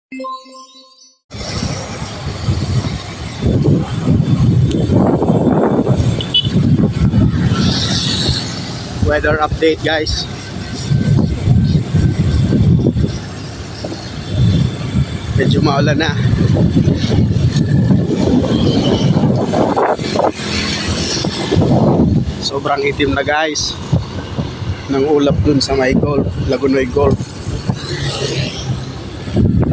Weather update guys. Medyo maulan na. Sobrang itim na guys ng ulap dun sa may Golf, Lagunoy Golf.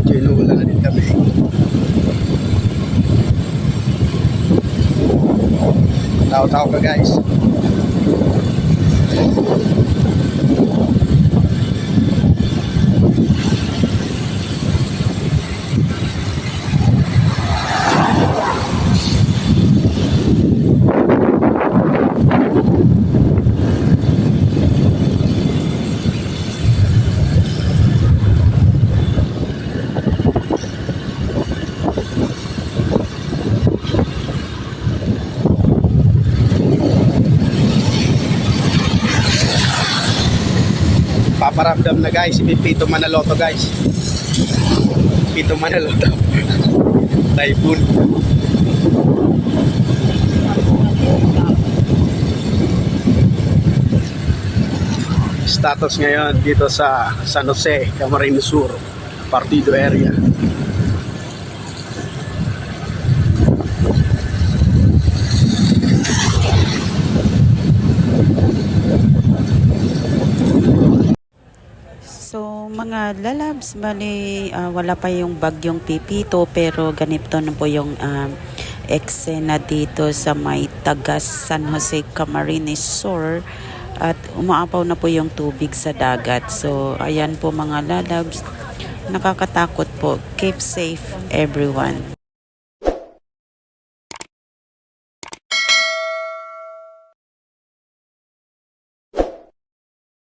Medyo inuulan na din kami. Tao-tao ka guys. Paparamdam na guys, si Pito Manaloto guys. Pito Manaloto. Typhoon. Status ngayon dito sa San Jose, Camarines Sur, Partido area. So mga lalabs, bali wala pa yung bagyong Pipito pero ganito na po yung eksena dito sa may tagas San Jose, Camarines Sur at umaapaw na po yung tubig sa dagat. So ayan po mga lalabs, nakakatakot po. Keep safe everyone.